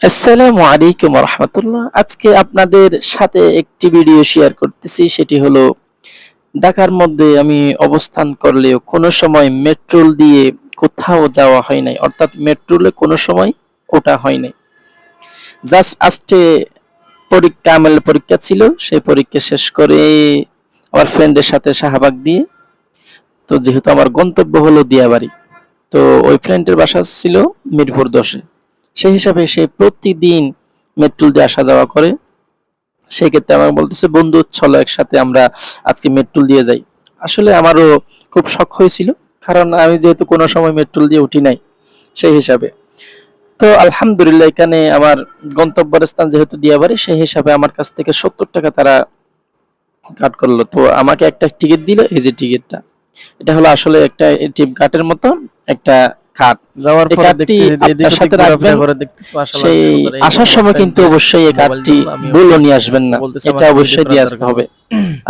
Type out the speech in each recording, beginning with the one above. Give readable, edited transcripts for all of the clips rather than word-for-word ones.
আসসালামু আলাইকুম রহমতুল্লাহ। আজকে আপনাদের সাথে একটি ভিডিও শেয়ার করতেছি, সেটি হলো ঢাকার মধ্যে আমি অবস্থান করলেও কোনো সময় মেট্রোল দিয়ে কোথাও যাওয়া হয় নাই, অর্থাৎ মেট্রোলে কোনো সময় ওঠা হয় নাই। জাস্ট আজকে পরীক্ষা, আমলের পরীক্ষা ছিল, সেই পরীক্ষা শেষ করে আমার ফ্রেন্ডের সাথে শাহবাগ দিয়ে, তো যেহেতু আমার গন্তব্য হলো দিয়াবাড়ি, তো ওই ফ্রেন্ডের বাসা ছিল মিরপুর 10-এ, সেই হিসাবে সে প্রতিদিন মেট্রোল দিয়ে আসা যাওয়া করে। সেই ক্ষেত্রে আমাকে বলতেছে, বন্ধু চলো একসাথে আমরা আজকে মেট্রোল দিয়ে যাই। আসলে আমারও খুব শখ হয়েছিল, কারণ আমি যেহেতু কোনো সময় মেট্রোল দিয়ে উঠি নাই, সেই হিসাবে। তো আলহামদুলিল্লাহ, এখানে আমার গন্তব্যের স্থান যেহেতু দিয়াবাড়ি, সেই হিসাবে আমার কাছ থেকে 70 টাকা তারা কাট করলো। তো আমাকে একটা টিকিট দিল, এই যে টিকিটটা, এটা হলো আসলে একটা এটিএম কার্ডের মতো একটা কার্ড। যাওয়ার এই পরে কার্ডটি দেখতেছি যে এদিক আপনার ওদিক সাথে রাখবেন। ঘোরাফেরা করে দেখতেছি মাশাআল্লাহ সেই সুন্দর। এই যে আসার আমার সময় কিন্তু ফ্রেন্ডের অবশ্যই এই মোবাইল কার্ডটি দিল, আমি ভুলও ওকে নিয়ে আসবেন ও না। বলতেছে এটা আমাকে ভিডিও অবশ্যই করার দিয়ে আসতে দরকার হবে। হবে।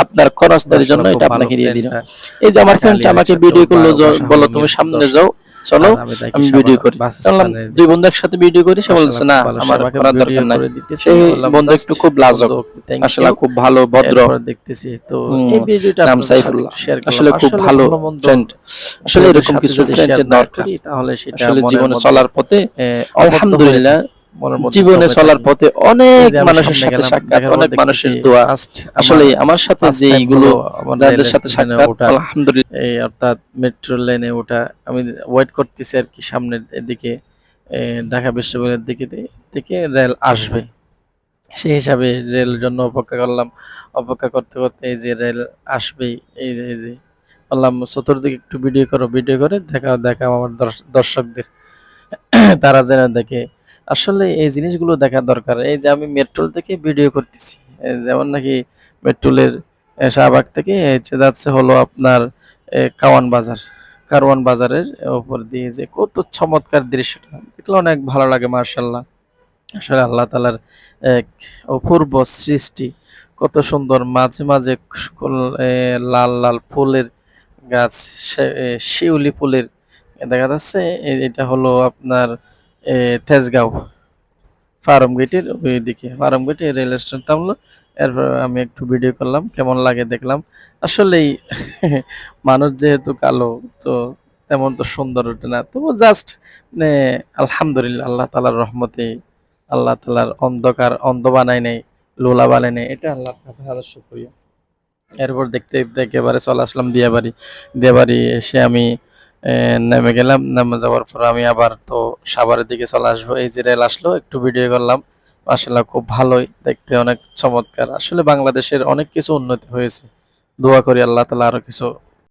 আপনার খরচদারির জন্য মাশাআল্লাহ খুব এটা ভালো আপনাকে দিয়ে দিলাম। ফ্রেন্ডটা। এই যে আমার ঢাকা ফ্রেন্ডটা আলিয়ার আমাকে একসাথে ভিডিও করলো, বাসা বলো হলো তুমি মিরপুর সামনে 10 যাও, চলো আর আমি থাকি আমি ভিডিও সাভার করি। বাস বললাম স্ট্যান্ডের দুই দিকে। বন্ধু একসাথে ভিডিও করি। সে বলছে মাশাআল্লাহ না, খুব ভালো। সে আমার আমাকে করার ভিডিও দরকার নাই। করে দিতেছে। সেই বললাম বন্ধু জাস্ট একটু খুব লাজুক, বন্ধু ওকে থ্যাংক আসলে ইউ। খুব ভালো ভদ্র। এরপরে দেখতেছি তো এই ভিডিওটা নাম আপনাদের সাথে সাইফুল্লাহ, একটু শেয়ার করলাম। আসলে খুব আসলে ভালো ভালো মন্দ ফ্রেন্ড। আসলে আপনাদের এরকম সাথে কিছু যদি শেয়ার ফ্রেন্ডের না দরকার। করি তাহলে সেটা আসলে মনের জীবনে মধ্যে চলার পথে আবদ্ধ হয়ে আলহামদুলিল্লাহ, থাকে, মনের মধ্যে জীবনে জমে চলার থাকে। পথে এই অনেক যে আমি মানুষের সামনে সাথে গেলাম, সাক্ষাৎ, দেখার পর অনেক দেখতেছি মানুষের দোয়া। ফার্স্ট আসলে আমার আমার সাথে ফার্স্ট টাইম যেইগুলো হলো আমার রেল যাদের সাথে স্টেশনে সাক্ষাৎ, ওঠা, আলহামদুলিল্লাহ। এই অর্থাৎ মেট্রো লাইনে ওঠা। আমি ওয়েট করতেছি আর কি সামনের দিকে, ঢাকা বিশ্ববিদ্যালয়ের দিকে থেকে রেল আসবে, সেই হিসাবে রেলের জন্য অপেক্ষা করলাম। অপেক্ষা করতে করতে এই যে রেল আসবেই, এই যে বললাম চতুর্দিকে একটু ভিডিও করো, ভিডিও করে দেখাও আমার দর্শকদের, তারা যেন দেখে। আসলে এই জিনিসগুলো দেখা দরকার। এই যে আমি মেট্রোল থেকে ভিডিও করতেছি, যেমন নাকি মেট্রোলের শাহবাগ থেকে যাচ্ছে হলো আপনার কাওয়ান বাজার, কারওয়ান বাজারের উপর দিয়ে যে কত চমৎকার দৃশ্যটা দেখলে অনেক ভালো লাগে মার্শাল্লাহ। আসলে আল্লাহ তালার এক অপূর্ব সৃষ্টি, কত সুন্দর। মাঝে মাঝে লাল লাল ফুলের গাছ, শিউলি ফুলের দেখা যাচ্ছে। এটা হলো আপনার তেজগাঁও ফার্ম গেটের ওইদিকে, ফার্ম গেটে রেল স্টেশন থামলো। এরপর আমি একটু ভিডিও করলাম, কেমন লাগে দেখলাম। আসলেই মানুষ যেহেতু কালো, তো তেমন তো সুন্দর ওঠে না, তবু জাস্ট মানে আলহামদুলিল্লাহ আল্লাহ তালার রহমতে, আল্লাহ তালার অন্ধকার অন্ধ বানায় নেই, লোলা বানায় নেই, এটা আল্লাহর কাছে হাজার শুকরিয়া। এরপর দেখতে দেখতে একেবারে চলে আসলাম দিয়াবাড়ি। দিয়াবাড়ি এসে আমি নেমে গেলাম। নেমে যাওয়ার পর আমি আবার তো সাভারের দিকে চলে আসবো। এই যে রেল আসলো, একটু ভিডিও করলাম। মাশাআল্লাহ খুব ভালোই দেখতে, অনেক চমৎকার। আসলে বাংলাদেশের অনেক কিছু উন্নতি হয়েছে। দোয়া করি আল্লাহ তাআলা আরো কিছু